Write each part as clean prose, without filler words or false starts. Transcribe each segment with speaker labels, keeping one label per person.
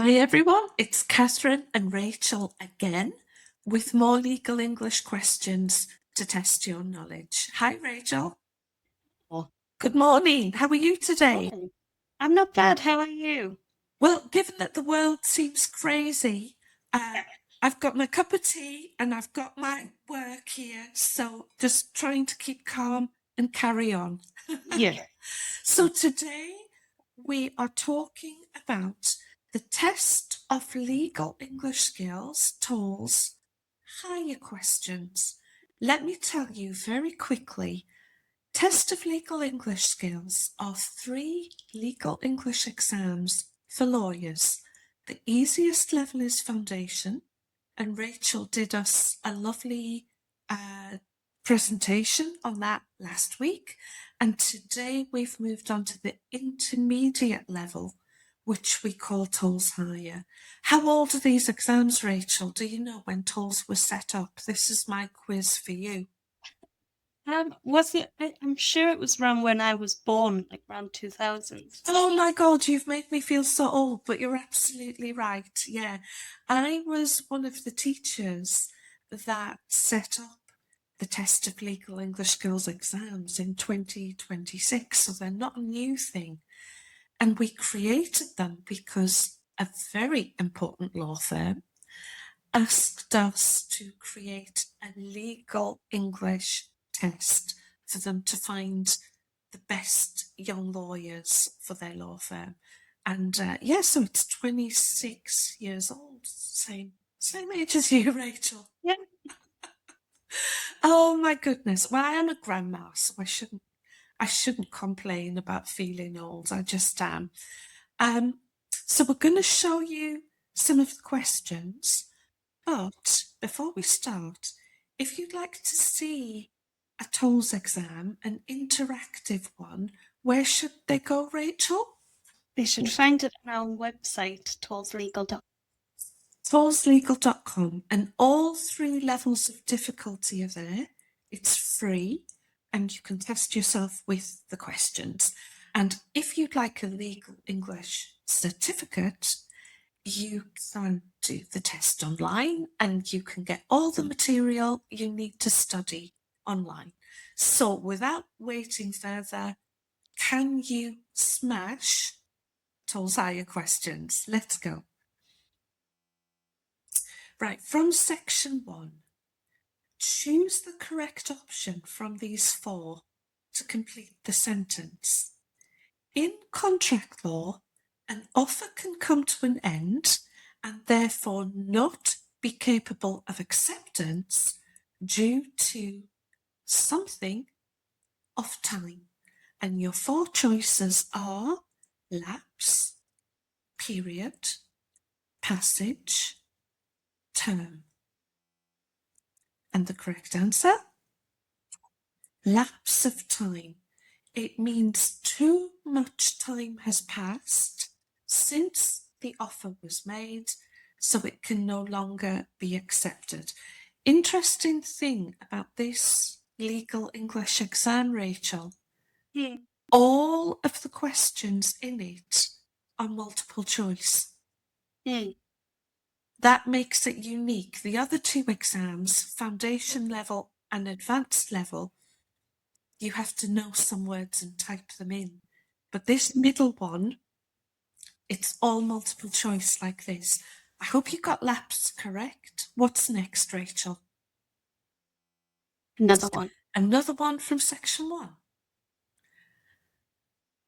Speaker 1: Hi everyone, it's Catherine and Rachel again with more legal English questions to test your knowledge. Hi Rachel.
Speaker 2: Oh,
Speaker 1: Good morning. How are you today?
Speaker 2: morning. I'm not bad. How are you?
Speaker 1: Well, given that the world seems crazy, I've got my cup of tea and I've got my work here, so just trying to keep calm and carry on.
Speaker 2: Yeah.
Speaker 1: So today we are talking about the test of legal English skills, TOLES Higher Questions. Let me tell you very quickly, test of legal English skills are 3 legal English exams for lawyers. The easiest level is foundation, and Rachel did us a lovely presentation on that last week. And today we've moved on to the intermediate level, which we call TOLES Higher. How old are these exams, Rachel? Do you know when TOLES was set up? This is my quiz for you.
Speaker 2: Was it? I'm sure it was around when I was born, like around 2000.
Speaker 1: Oh my God, you've made me feel so old, but you're absolutely right. Yeah. I was one of the teachers that set up the test of legal English skills exams in 2026, so they're not a new thing. And we created them because a very important law firm asked us to create a legal English test for them to find the best young lawyers for their law firm. And so it's 26 years old, same age as you, Rachel.
Speaker 2: Yeah.
Speaker 1: Oh my goodness. Well, I am a grandma, so I shouldn't complain about feeling old. I just am. So we're going to show you some of the questions. But before we start, if you'd like to see a TOLES exam, an interactive one, where should they go, Rachel?
Speaker 2: They should find it on our website, toleslegal.com.
Speaker 1: TOLESlegal.com, and all 3 levels of difficulty are there. It's free and you can test yourself with the questions. And if you'd like a legal English certificate, you can do the test online and you can get all the material you need to study online. So without waiting further, can you smash TOLES Higher Questions? Let's go. Right, from section 1, choose the correct option from these 4 to complete the sentence. In contract law, an offer can come to an end and therefore not be capable of acceptance due to something of time. And your 4 choices are lapse, period, passage, term. And the correct answer? Lapse of time. It means too much time has passed since the offer was made, so it can no longer be accepted. Interesting thing about this legal English exam, Rachel, all of the questions in it are multiple choice. That makes it unique. The other 2 exams, foundation level and advanced level, you have to know some words and type them in. But this middle one, it's all multiple choice like this. I hope you got lapse correct. What's next, Rachel?
Speaker 2: Another one.
Speaker 1: Another one from section 1.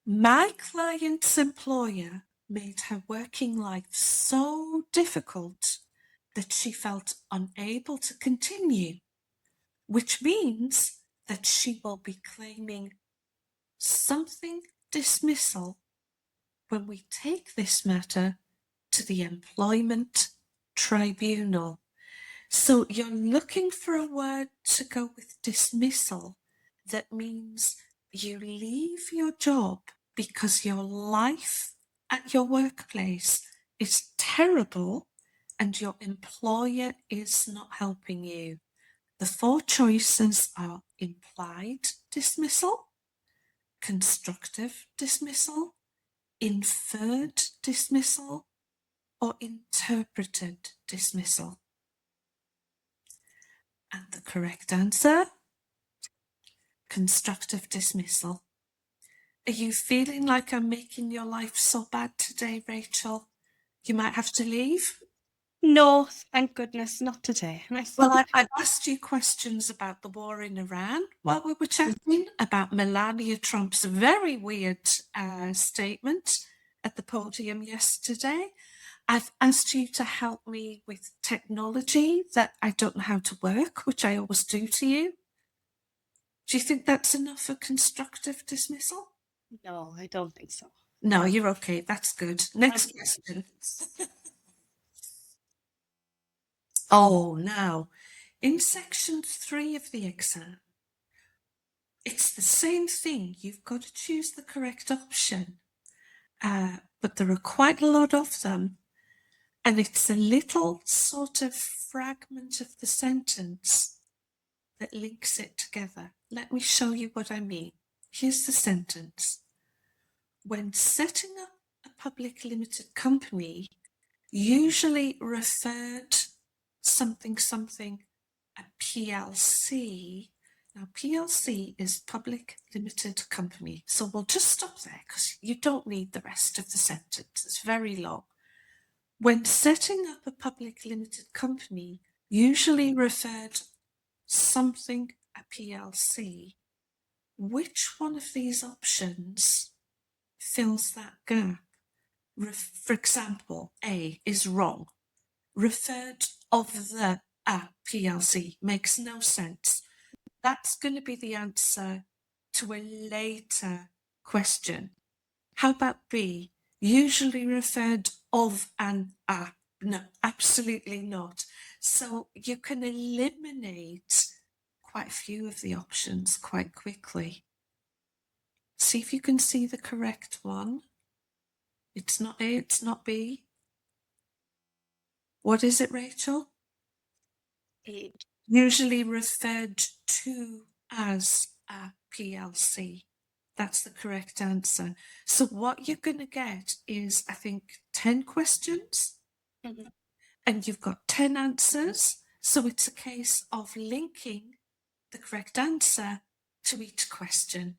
Speaker 1: My client's employer made her working life so difficult that she felt unable to continue, which means that she will be claiming something dismissal when we take this matter to the employment tribunal. So you're looking for a word to go with dismissal that means you leave your job because your life at your workplace is terrible and your employer is not helping you. The 4 choices are implied dismissal, constructive dismissal, inferred dismissal, or interpreted dismissal? And the correct answer, constructive dismissal. Are you feeling like I'm making your life so bad today, Rachel? You might have to leave?
Speaker 2: No, thank goodness, not today.
Speaker 1: Well, I've asked you questions about the war in Iran while we were chatting, about Melania Trump's very weird statement at the podium yesterday. I've asked you to help me with technology that I don't know how to work, which I always do to you. Do you think that's enough for constructive dismissal?
Speaker 2: No, I don't think so.
Speaker 1: No, you're okay. That's good. Next question. Oh, now, in section 3 of the exam, it's the same thing. You've got to choose the correct option. But there are quite a lot of them. And it's a little sort of fragment of the sentence that links it together. Let me show you what I mean. Here's the sentence. When setting up a public limited company, usually referred something a PLC. Now, PLC is public limited company. So we'll just stop there because you don't need the rest of the sentence. It's very long. When setting up a public limited company, usually referred something a PLC. Which one of these options fills that gap? For example, A is wrong. Referred of the PLC makes no sense. That's going to be the answer to a later question. How about B? Usually referred of an a. No, absolutely not. So you can eliminate quite a few of the options quite quickly. See if you can see the correct one. It's not A, it's not B. What is it, Rachel?
Speaker 2: A.
Speaker 1: Usually referred to as a PLC. That's the correct answer. So what you're going to get is, I think, 10 questions.
Speaker 2: Mm-hmm.
Speaker 1: And you've got 10 answers. So it's a case of linking the correct answer to each question.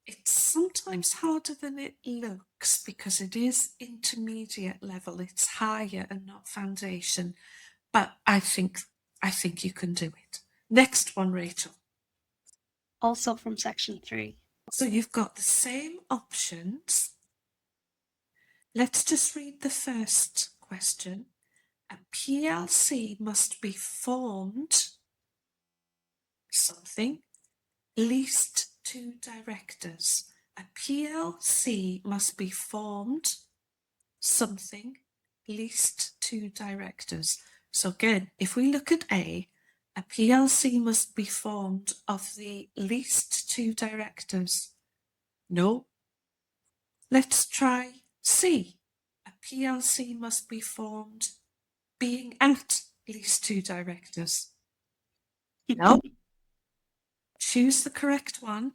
Speaker 1: It's sometimes harder than it looks because it is intermediate level. It's higher and not foundation. But I think you can do it. Next one, Rachel.
Speaker 2: Also from section 3.
Speaker 1: So you've got the same options. Let's just read the first question. A PLC must be formed something least 2 directors. A PLC must be formed something least 2 directors. So again, if we look at A PLC must be formed of the least 2 directors. No. Let's try C. A PLC must be formed being at least 2 directors. No. Choose the correct one.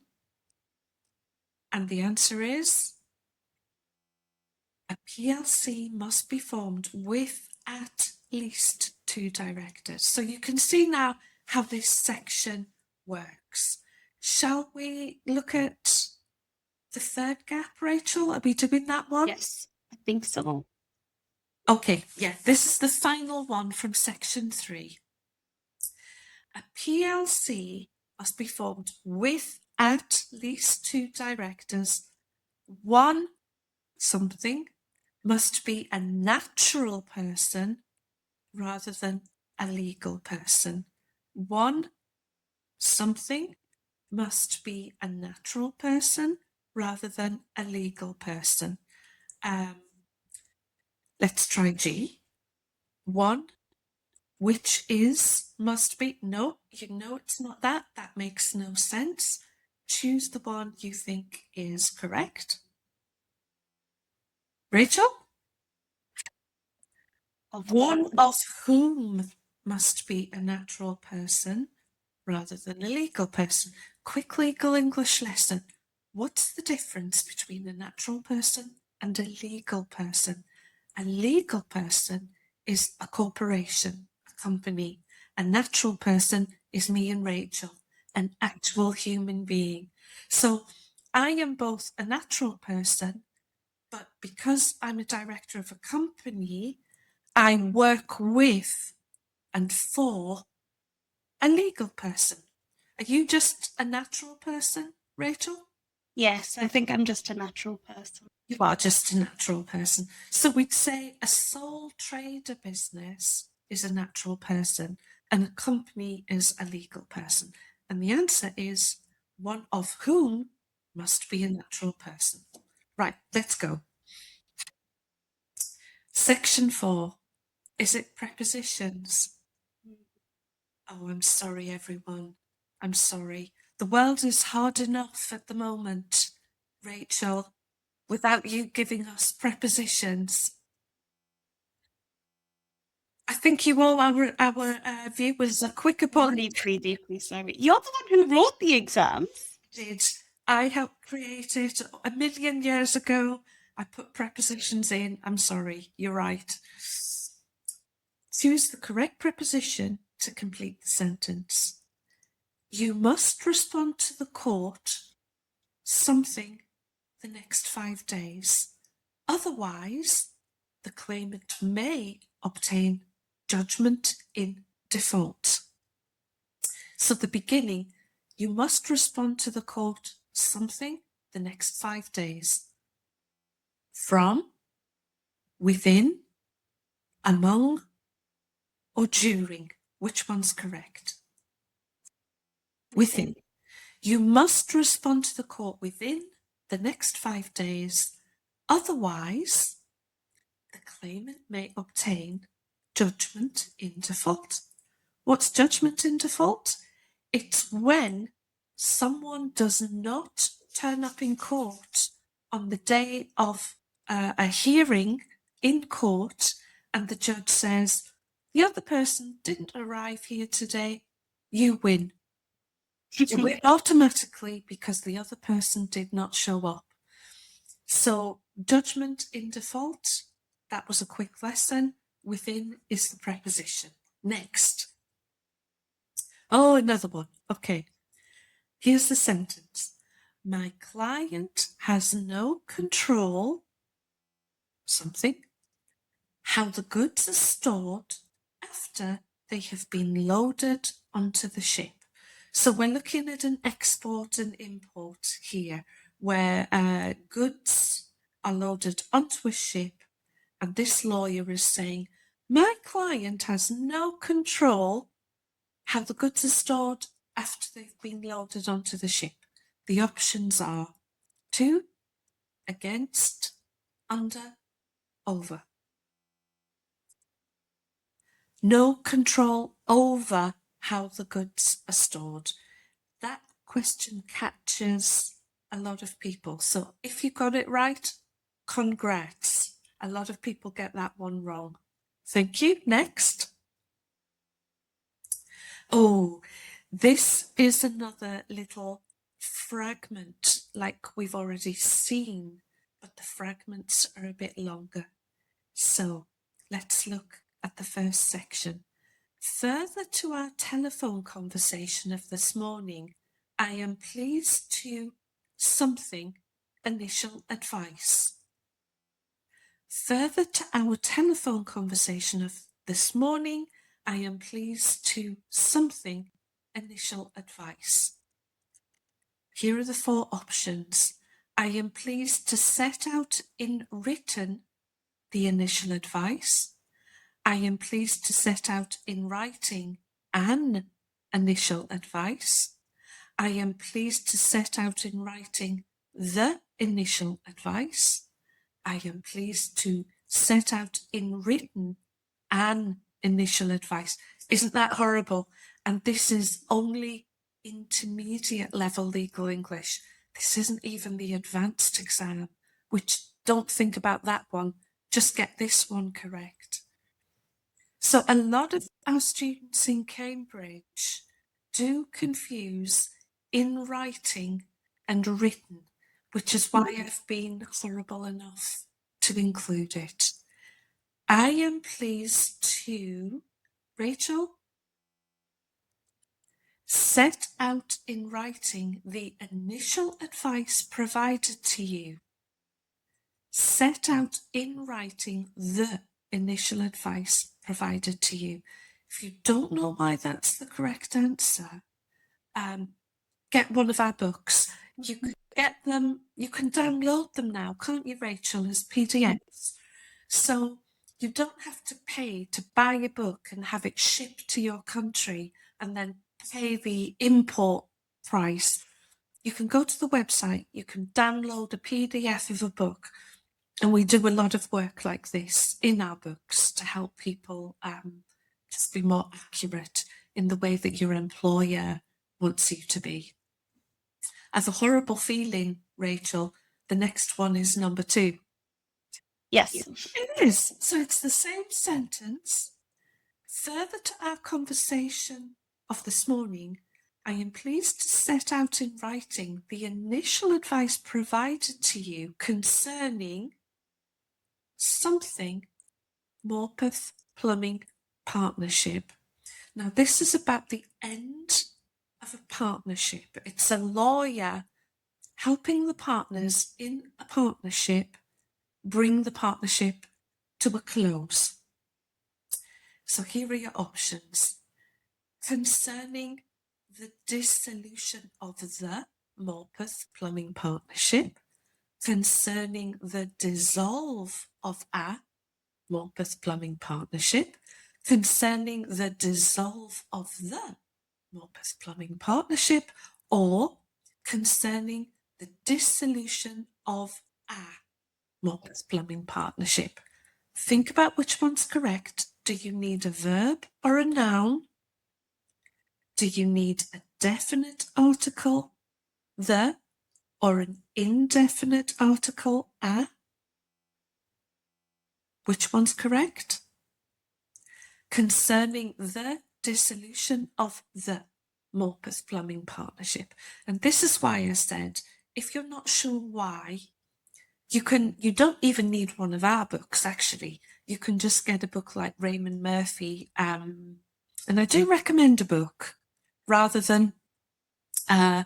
Speaker 1: And the answer is a PLC must be formed with at least 2 directors. So you can see now how this section works. Shall we look at the third gap, Rachel? Are we doing that one?
Speaker 2: Yes, I think so.
Speaker 1: Okay, yeah, this is the final one from section 3. A PLC must be formed with at least 2 directors. One something must be a natural person rather than a legal person. One something must be a natural person rather than a legal person. Let's try G. One, which is, must be, no, you know it's not that. That makes no sense. Choose the one you think is correct. Rachel? One of whom must be a natural person rather than a legal person. Quick legal English lesson. What's the difference between a natural person and a legal person? A legal person is a corporation, a company. A natural person is me and Rachel, an actual human being. So I am both a natural person, but because I'm a director of a company, I work with and for a legal person. Are you just a natural person, Rachel?
Speaker 2: Yes, I think I'm just a natural person.
Speaker 1: You are just a natural person. So we'd say a sole trader business is a natural person and a company is a legal person. And the answer is one of whom must be a natural person. Right, let's go. Section 4. Is it prepositions? Oh, I'm sorry, everyone. I'm sorry. The world is hard enough at the moment, Rachel, without you giving us prepositions. I think you all, our viewers, are quick upon
Speaker 2: Deeply, deeply sorry. You're the one who wrote the exams.
Speaker 1: it. I helped create it 1,000,000 years ago. I put prepositions in. I'm sorry. You're right. Choose the correct preposition to complete the sentence. You must respond to the court something the next 5 days. Otherwise, the claimant may obtain judgment in default. So the beginning, you must respond to the court something the next 5 days. From, within, among, or during. Which one's correct? Within. You must respond to the court within the next 5 days. Otherwise, the claimant may obtain judgment in default. What's judgment in default? It's when someone does not turn up in court on the day of a hearing in court and the judge says, the other person didn't arrive here today, you win. You win automatically because the other person did not show up. So judgment in default, that was a quick lesson. Within is the preposition. Next. Oh, another one. Okay. Here's the sentence. My client has no control, something, how the goods are stored after they have been loaded onto the ship. So we're looking at an export and import here, where goods are loaded onto a ship, and this lawyer is saying, my client has no control how the goods are stored after they've been loaded onto the ship. The options are to, against, under, over. No control over how the goods are stored. That question catches a lot of people. So if you got it right, congrats. A lot of people get that one wrong. Thank you. Next. Oh, this is another little fragment like we've already seen, but the fragments are a bit longer. So let's look at the first section. Further to our telephone conversation of this morning, I am pleased to something initial advice. Further to our telephone conversation of this morning, I am pleased to something initial advice. Here are the 4 options. I am pleased to set out in written the initial advice. I am pleased to set out in writing an initial advice. I am pleased to set out in writing the initial advice. I am pleased to set out in written an initial advice. Isn't that horrible? And this is only intermediate level legal English. This isn't even the advanced exam, which don't think about that one. Just get this one correct. So a lot of our students in Cambridge do confuse in writing and written, which is why I've been horrible enough to include it. I am pleased to, Rachel, set out in writing the initial advice provided to you. Set out in writing the initial advice provided to you. If you don't know why that's the correct answer, get one of our books. You can get them, you can download them now, can't you, Rachel, as PDFs? So you don't have to pay to buy a book and have it shipped to your country and then pay the import price. You can go to the website, you can download a PDF of a book, and we do a lot of work like this in our books to help people just be more accurate in the way that your employer wants you to be. I have a horrible feeling, Rachel, the next one is number 2.
Speaker 2: Yes.
Speaker 1: It is. So it's the same sentence. Further to our conversation of this morning, I am pleased to set out in writing the initial advice provided to you concerning something Morpeth Plumbing Partnership. Now, this is about the end of a partnership. It's a lawyer helping the partners in a partnership bring the partnership to a close. So here are your options. Concerning the dissolution of the Morpeth Plumbing Partnership, concerning the dissolve of a Morpeth Plumbing Partnership, concerning the dissolve of the Morpeth Plumbing Partnership, or concerning the dissolution of a Morpeth Plumbing Partnership. Think about which one's correct. Do you need a verb or a noun? Do you need a definite article, the, or an indefinite article, a? Which one's correct? Concerning the dissolution of the Morpeth Plumbing Partnership. And this is why I said, if you're not sure why, you don't even need one of our books, actually. You can just get a book like Raymond Murphy. And I do recommend a book rather than a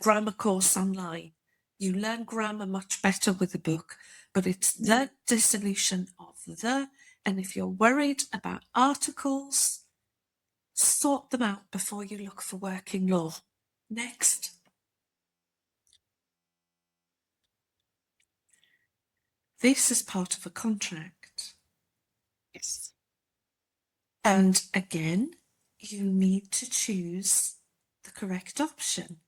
Speaker 1: grammar course online. You learn grammar much better with a book, but it's the dissolution of the, and if you're worried about articles, sort them out before you look for working law. Next. This is part of a contract.
Speaker 2: Yes.
Speaker 1: And again, you need to choose the correct option.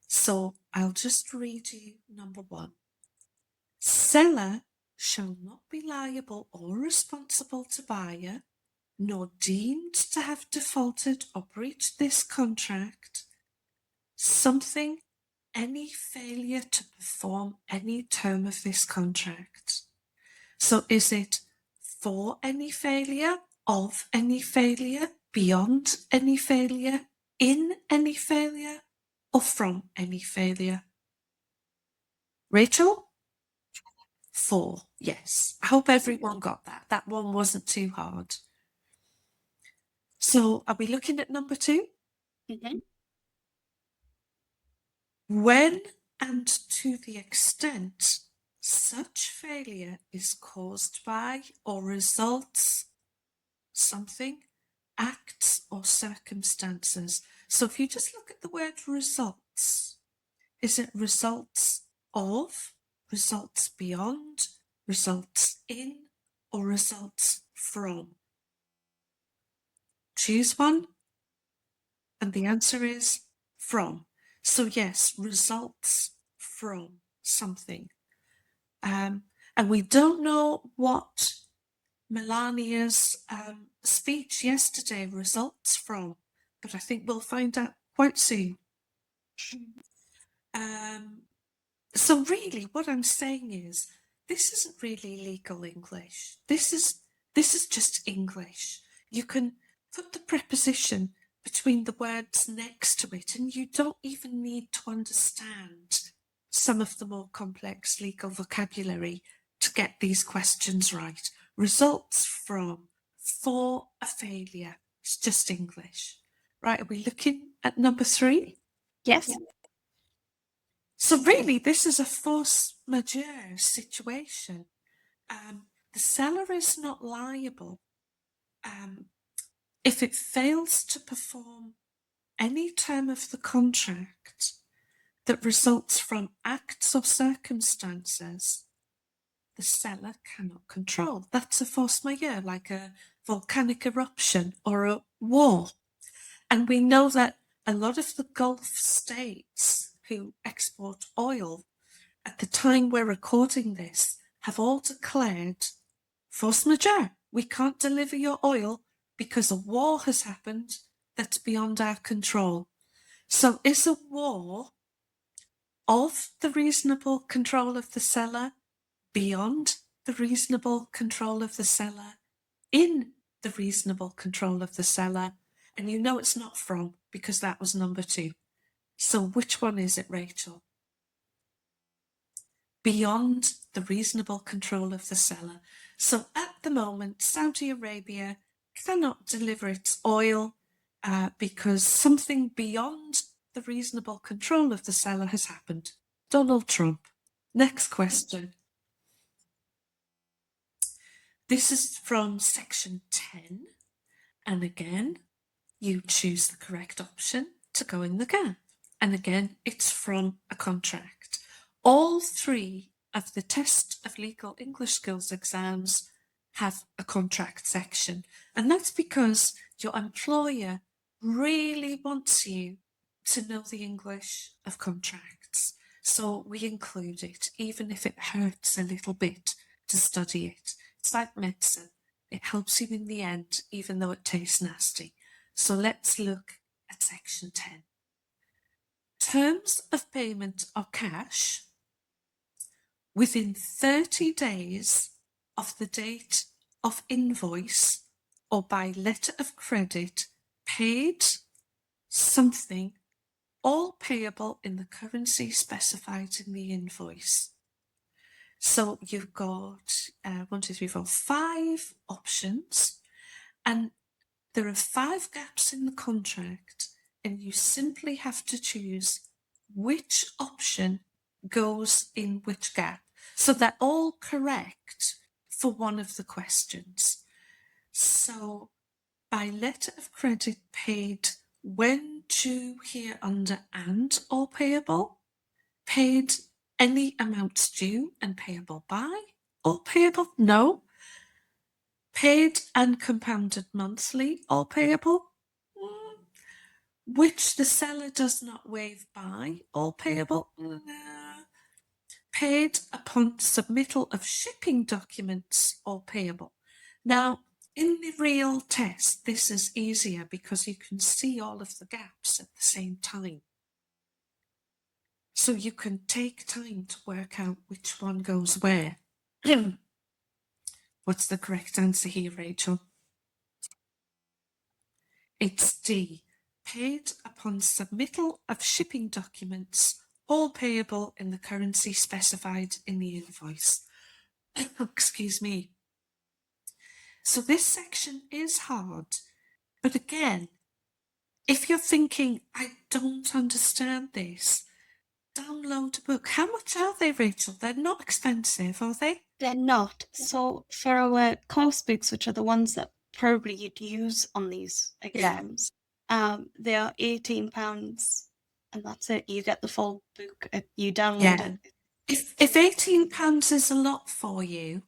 Speaker 1: So I'll just read you number 1. Seller shall not be liable or responsible to buyer, nor deemed to have defaulted or breached this contract, something, any failure to perform any term of this contract. So is it for any failure, of any failure, beyond any failure, in any failure, or from any failure? Rachel? 4, yes. I hope everyone got that. That one wasn't too hard. So are we looking at number 2?
Speaker 2: Mm-hmm.
Speaker 1: When and to the extent such failure is caused by or results something, acts or circumstances. So if you just look at the word results, is it results of, results beyond, results in, or results from? Choose one, and the answer is from. So yes, results from something. And we don't know what Melania's speech yesterday results from, but I think we'll find out quite soon. So really what I'm saying is this isn't really legal English. This is just English. You can put the preposition between the words next to it and you don't even need to understand some of the more complex legal vocabulary to get these questions right. results from for a failure. It's just English. Right, are we looking at number 3?
Speaker 2: Yes.
Speaker 1: So really, this is a force majeure situation. The seller is not liable if it fails to perform any term of the contract that results from acts or circumstances the seller cannot control. That's a force majeure, like a volcanic eruption or a war. And we know that a lot of the Gulf states who export oil at the time we're recording this have all declared force majeure. We can't deliver your oil because a war has happened that's beyond our control. So is a war of the reasonable control of the seller, beyond the reasonable control of the seller, in the reasonable control of the seller? And you know it's not from, because that was number 2. So which one is it, Rachel? Beyond the reasonable control of the seller. So at the moment, Saudi Arabia cannot deliver its oil because something beyond the reasonable control of the seller has happened. Donald Trump. Next question. This is from section 10. And again, you choose the correct option to go in the gap. And again, it's from a contract. All 3 of the test of legal English skills exams have a contract section. And that's because your employer really wants you to know the English of contracts. So we include it, even if it hurts a little bit to study it. It's like medicine. It helps you in the end, even though it tastes nasty. So let's look at section 10. Terms of payment are cash within 30 days of the date of invoice or by letter of credit paid something, all payable in the currency specified in the invoice. So you've got 5 options, and there are 5 gaps in the contract, and you simply have to choose which option goes in which gap. So they're all correct for one of the questions. So by letter of credit paid when due here under and all payable, paid any amounts due and payable by, all payable, no. Paid and compounded monthly, all payable, which the seller does not waive by, all payable, no. Paid upon submittal of shipping documents, all payable. Now, in the real test, this is easier because you can see all of the gaps at the same time. So you can take time to work out which one goes where. What's the correct answer here, Rachel? It's D. Paid upon submittal of shipping documents, all payable in the currency specified in the invoice. Excuse me. So this section is hard, but again, if you're thinking, I don't understand this, download a book. How much are they, Rachel? They're not expensive, are they?
Speaker 2: They're not. So for our course books, which are the ones that probably you'd use on these exams, they are £18, and that's it. You get the full book. You download it.
Speaker 1: If £18 is a lot for you,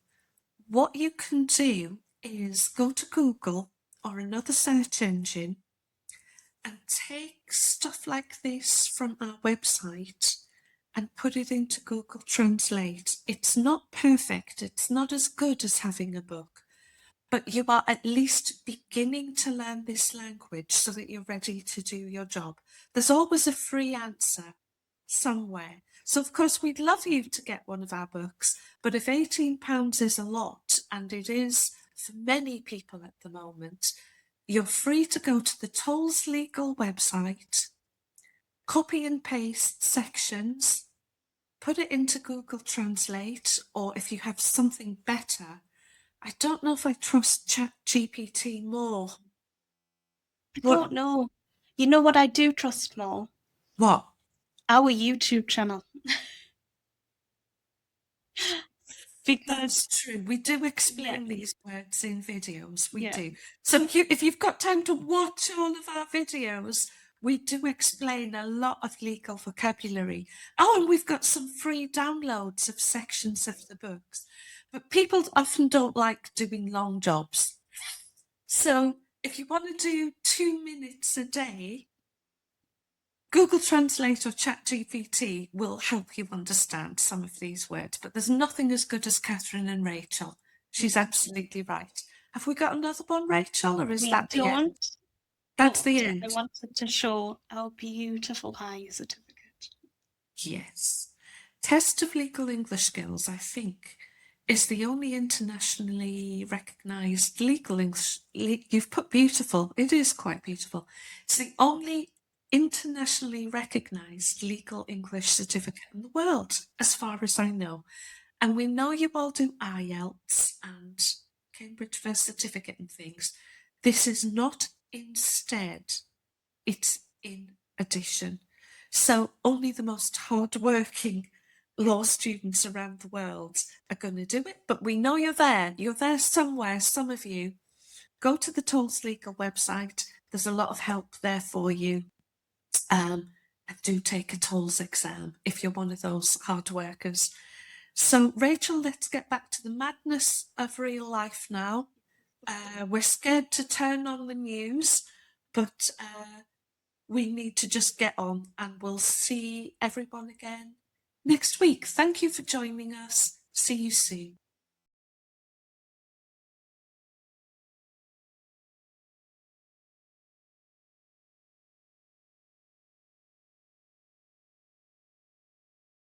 Speaker 1: what you can do is go to Google or another search engine and take stuff like this from our website and put it into Google Translate. It's not perfect. It's not as good as having a book, but you are at least beginning to learn this language so that you're ready to do your job. There's always a free answer somewhere. So of course we'd love you to get one of our books, but if £18 is a lot, and it is for many people at the moment, you're free to go to the TOLES legal website, copy and paste sections, put it into Google Translate, or if you have something better, I don't know if I trust ChatGPT more.
Speaker 2: I
Speaker 1: What?
Speaker 2: don't know. You know what I do trust more?
Speaker 1: What?
Speaker 2: Our YouTube channel. Because
Speaker 1: That's true. We do
Speaker 2: yeah,
Speaker 1: explain these words in videos. We
Speaker 2: yeah,
Speaker 1: do. So if you've got time to watch all of our videos, we do explain a lot of legal vocabulary. Oh, and we've got some free downloads of sections of the books. But people often don't like doing long jobs. So if you want to do 2 minutes a day, Google Translate or ChatGPT will help you understand some of these words, but there's nothing as good as Catherine and Rachel. She's absolutely right. Have we got another one, Rachel, or is
Speaker 2: we
Speaker 1: that the end?
Speaker 2: don't.
Speaker 1: That's
Speaker 2: But
Speaker 1: the
Speaker 2: I
Speaker 1: end.
Speaker 2: wanted to show our beautiful high certificate.
Speaker 1: Yes. Test of Legal English Skills, I think, is the only internationally recognised legal English. You've put beautiful. It is quite beautiful. It's the only internationally recognised legal English certificate in the world, as far as I know. And we know you all do IELTS and Cambridge First Certificate and things. This is not instead, it's in addition. So only the most hardworking law students around the world are going to do it. But we know you're there. You're there somewhere, some of you. Go to the TOLES Legal website. There's a lot of help there for you. And do take a TOLES exam if you're one of those hard workers. So, Rachel, let's get back to the madness of real life now. We're scared to turn on the news, but we need to just get on, and we'll see everyone again next week. Thank you for joining us. See you soon.